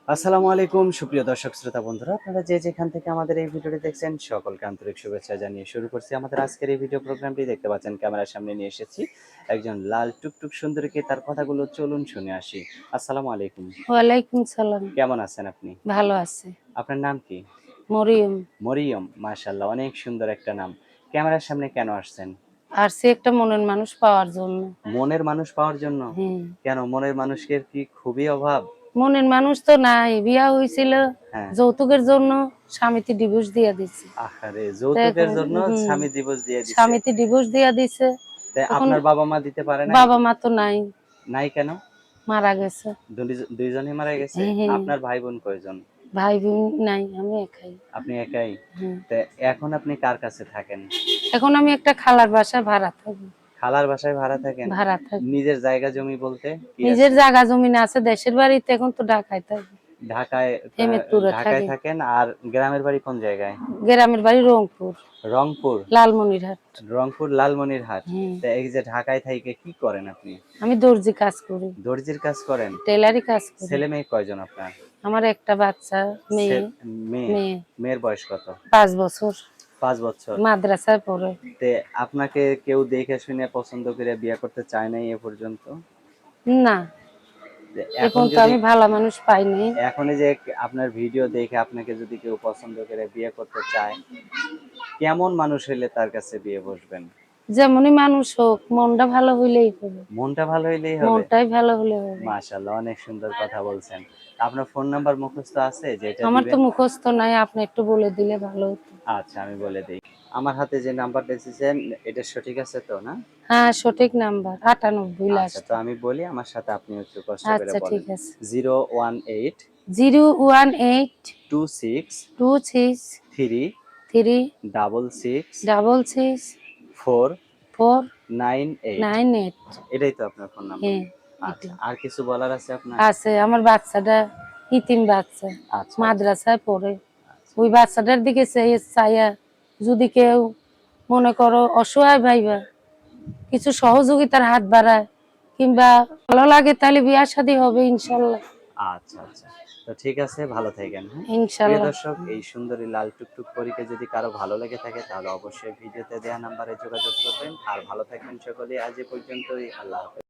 আসসালামু আলাইকুম সুপ্রিয় দর্শক শ্রোতা বন্ধুরা, আপনারা যে যেখান থেকে আমাদের এই ভিডিওটি দেখছেন সকলকে আন্তরিক শুভেচ্ছা জানিয়ে শুরু করছি আমাদের আজকের এই ভিডিও প্রোগ্রামটি। দেখতে পাচ্ছেন ক্যামেরার সামনে নিয়ে এসেছি একজন লাল টুকটুক সুন্দরীকে, তার কথাগুলো চলুন শুনে আসি। আসসালামু আলাইকুম। ওয়ালাইকুম সালাম। কেমন আছেন আপনি? ভালো আছে। আপনার নাম কি? মরিয়ম। মরিয়ম, মাশাআল্লাহ, অনেক সুন্দর একটা নাম। ক্যামেরার সামনে কেন আসছেন? আসছি একটা মনের মানুষ পাওয়ার জন্য। মনের মানুষ পাওয়ার জন্য? হুম। কেন, মনের মানুষের কি খুবই অভাব? মনের মানুষ তো নাই, বিয়া হয়েছিল হ্যাঁ। যৌতুকের জন্য, স্বামীতে ডিভোর্স দিয়া দিছে। আহারে, তো যৌতুকের এখন জন্য স্বামী ডিভোর্স দিয়ে দিছে? স্বামীতে ডিভোর্স দিয়া দিছে। তাই এখন আপনার বাবা মা দিতে পারে নাই? বাবা মা তো নাই, নাই কেন? মারা গেছে। দুইজনই মারা গেছে? হ্যাঁ, হ্যাঁ। আপনার ভাই বোন কয়জন? ভাই বোন নাই, আমি একাই। আপনি একাই? হ্যাঁ। তা এখন আপনি কার কাছে থাকেন? এখন আমি একটা খালার বাসায় ভাড়া থাকি। খালার বাসায় ভাড়া থাকেন? ভাড়া থাকি। নিজের জায়গা জমি বলতে কি নিজের আছে? জায়গা জমি আছে দেশের বাড়িতে, এখন তো ঢাকায় থাকি। ঢাকায়? হেমেদপুরে ঢাকায় থাকি। থাকেন। আর গ্রামের বাড়ি কোন জায়গায়? গ্রামের বাড়ি রংপুর, রংপুর? লালমনিরহাট। রংপুর লালমনিরহাট। হ্যাঁ। তা এই যে ঢাকায় থাইকে কি করেন আপনি? আমি দর্জি কাজ করি, দর্জির কাজ করেন? টেলারি কাজ করি। ছেলে মেয়ে কয়জন আপনার? আমার একটা বাচ্চা মেয়ে। মেয়ে? মেয়ে মেয়ের বয়স কত? 5 বছর, 5 বছর? মাদ্রাসায় পড়ে। তে আপনাকে কেউ দেখে শুনে পছন্দ করে বিয়ে করতে চায় নাই এ পর্যন্ত? না, এখন এখন তো যদি আমি ভালো মানুষ পাইনি। এখন এই যে আপনার ভিডিও দেখে আপনাকে যদি কেউ পছন্দ করে বিয়ে করতে চায়, কেমন মানুষ হইলে তার কাছে বিয়ে বসবেন? যেমনই মানুষ হোক, মনটা ভালো হইলেই হবে। মনটা ভালো হইলেই হবে? মনটাই ভালো হলে হবে। মাশাআল্লাহ, অনেক সুন্দর কথা বলছেন। আপনার ফোন নাম্বার মুখস্থ আছে যেটা আমার তো দিবেন? মুখস্থ নাই, আপনি একটু বলে দিলে ভালো হতো। আচ্ছা, আমি বলে দেই। আমার হাতে যে নাম্বারটা দিয়েছেন এটা সঠিক আছে তো, না? হ্যাঁ, সঠিক নাম্বার 98 আচ্ছা, তো লাস্টে। আমি বলি, আমার সাথে আপনি একটু কষ্ট করে আচ্ছা, ঠিক বলেন। আছে। 018 018 26 26 3 3 66 66 4 4 98। 98। এটাই তো আপনার ফোন নাম্বার? হ্যাঁ, আচ্ছা, এটাই। আর কিছু বলার আছে আপনার? আছে, আমার বাচ্চাটা ইতিম বাচ্চা, আচ্ছা, আচ্ছা, মাদ্রাসায় পড়ে। আচ্ছা। ওই বাচ্চাটার দিকে চাইয়া যদি কেউ মনে করো অসহায় ভাইবা কিছু সহযোগিতার হাত বাড়ায় কিংবা ভালো লাগে, তাহলে বিয়া শাদী হবে ইনশাল্লাহ। আচ্ছা, আচ্ছা। তো ঠিক আছে, ভালো থাকেন, হ্যাঁ? প্রিয় ইনশাল্লাহ। দর্শক, এই সুন্দরী লাল টুকটুক পরীকে যদি কারো ভালো লেগে থাকে তাহলে অবশ্যই ভিডিওতে দেয়া নাম্বারে যোগাযোগ করবেন। আর ভালো থাকবেন সকলেই। আজ এ পর্যন্তই। আল্লাহ হাফেজ।